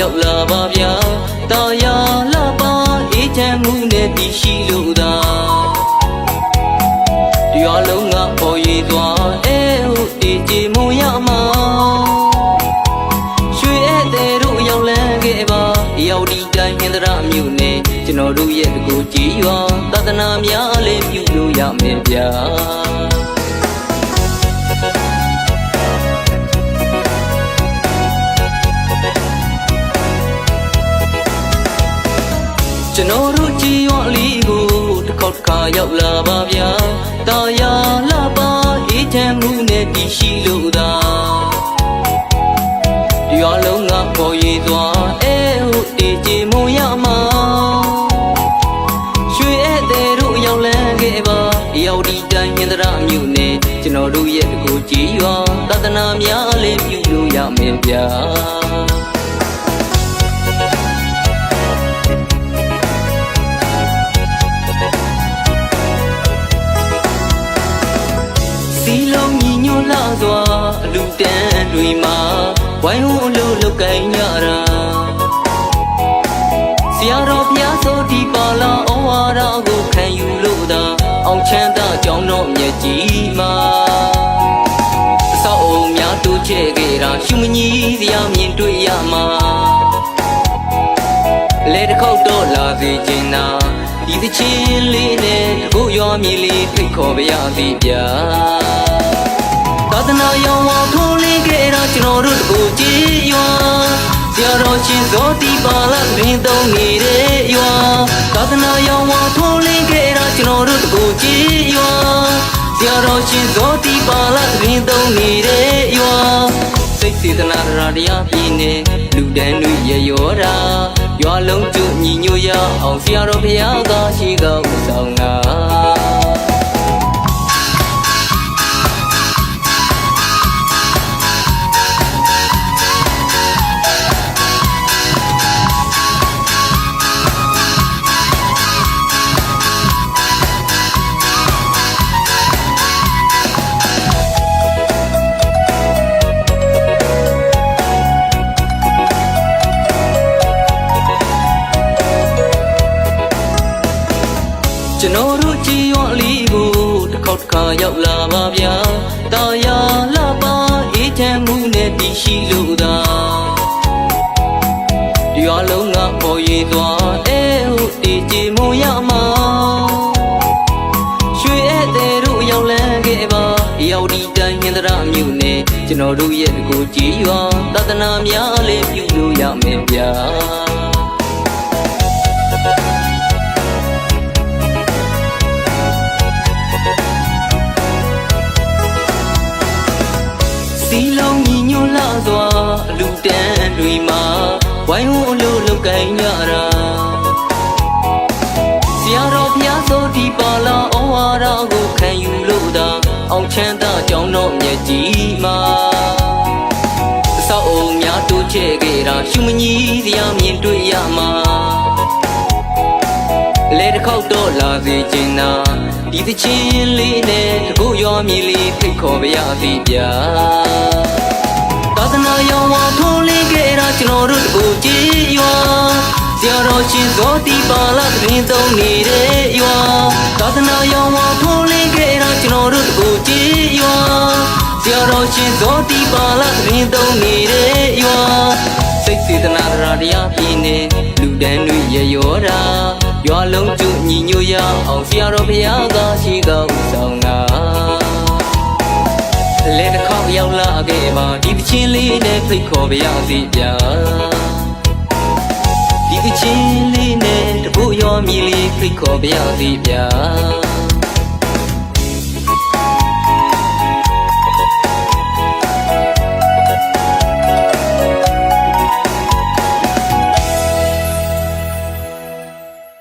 ရောက်လာပါဗျာတာယာလာပါအေးချမ်းမှုနဲ့တည်ရှိလို့သာဒီအလုံးကပေါ်ရည်သွားအဲဟုတ်အေးကြည်မွန်ရမှာရွှေဧည့်သည်တို့ရောက်လန်းခဲ့ပါရောက်ဒီတိုင်းဟင်္ဒရာမြို့နယ်ကျွန်တော်တို့ရဲ့တကူကြည်ရွာသဒ္ဒနာများလေးပြုလို့ရမယ်ဗျာကျွန်တော်တို့ကြည်ရွာလေးကိုတစ်ခေါက်တစ်ခါရောက်လာပါဗျာတာယာလာပါအေးချမ်းမှုနဲ့တည်ရှိလို့သာဒီအလုံးကပေါ်ရည်သွားအဲဟုတ်အေးကြည်မွန်ရမှာရွှေဧည့်သည်တို့ရောက်လန်းခဲ့ပါရောက်ဒီတိုင်းဟင်္ဒရာမြို့နယ်ကျွန်တော်တို့ရဲ့တကူကြည်ရွာသဒ္ဒနာများလေးပြုလို့ရမယ်ဗျာစီလုံးညီညွတ်လာစွာအလူတန်းတွေမှာဝိုင်းဝန်းလို့လုတ်ကိုင်းကြတာဆရာတော်ဘုရားဆိုဒီပါလာဩဝါဒကိုခံယူလို့သာအောင်ချမ်းသာကြောင်းတော်မြတ်ကြီးမှာအဆောက်အုံများတိုးချဲ့ခဲ့တာရှုမကြီးစရာမြင်တွေ့ရမှာလေတစ်ခေါက်တော့လာစေချင်တာဒီသချင်းလေးနဲ့တကူရွာမြေလေးဖိတ်ခေါ်ပါရစေဗျာသာသနာရောင်ဝါထိုးလင်းခဲ့တာကျွန်တော်တို့တကူကြည်ရွာဆရာတော်ရှင်ဇောတိပါဠတွင်သုံးနေတဲ့ရွာသာသနာရောင်ဝါထိုးလင်းခဲ့တာကျွန်တော်တို့တကူကြည်ရွာဆရာတော်ရှင်ဇောတိပါဠတွင်သုံးနေတဲ့ရွာစိတ်စေတနာတရားပြည့်နေလူတန်းတွေရရောတာရွာလုံးကျညီညွတ်ရအောင်ဆရာတော်ဘုရားကရှိကဥဆောင်တာကျွန်တော်တို့ကြည်ရွာလေးကိုတစ်ခေါက်တစ်ခါရောက်လာပါဗျာတာယာလာပါအေးချမ်းမှုနဲ့တည်ရှိလို့သာဒီအလုံးကပေါ်ရည်သွားအဲဟုတ်အေးကြည်မွန်ရမှာရွှေဧည့်သည်တို့ရောက်လန်းခဲ့ပါရောက်ဒီတိုင်းဟင်္ဒရာမြို့နယ်ကျွန်တော်တို့ရဲ့တကူကြည်ရွာသဒ္ဒနာများလေးပြုလို့ရမယ်ဗျာစီလုံးညီညွတ်လာစွာအလူတန်းတွေမှာဝိုင်းဝန်းလို့လုတ်ကိုင်းကြတာဆရာတော်ဘုရားဆိုဒီပါလာဩဝါဒကိုခံယူလို့သာအောင်ချမ်းသာကြောင်းတော်မြတ်ကြီးမှာအဆောက်အုံများတိုးချဲ့ခဲ့တာရှုမကြီးစရာမြင်တွေ့ရမှာလေတစ်ခေါက်တော့လာစေချင်တာဒီသချင်းလေးနဲ့တကူရွာမြေလေးဖိတ်ခေါ်ပါရစေဗျာသာသနာရောင်ဝါထိုးလင်းခဲ့တာကျွန်တော်တို့တကူကြည်ရွာဆရာတော်ရှင်ဇောတိပါဠတွင်သုံးနေတဲ့ရွာသာသနာရောင်ဝါထိုးလင်းခဲ့တာကျွန်တော်တို့တကူကြည်ရွာဆရာတော်ရှင်ဇောတိပါဠတွင်သုံးနေတဲ့ရွာစိတ်စေတနာတရားပြည့်နေလူတန်းတွေရရောတာရွာလုံးကျညီညွတ်ရအောင်ဆရာတော်ဘုရားကရှိကဥဆောင်တာလေတစ်ခေါက်ရောက်လာခဲ့ပါဒီသချင်းလေးနဲ့ဖိတ်ခေါ်ပါရစေဗျာဒီသချင်းလေးနဲ့တပုတ်ရောမြေလေးဖိတ်ခေါ်ပါရစေဗျာ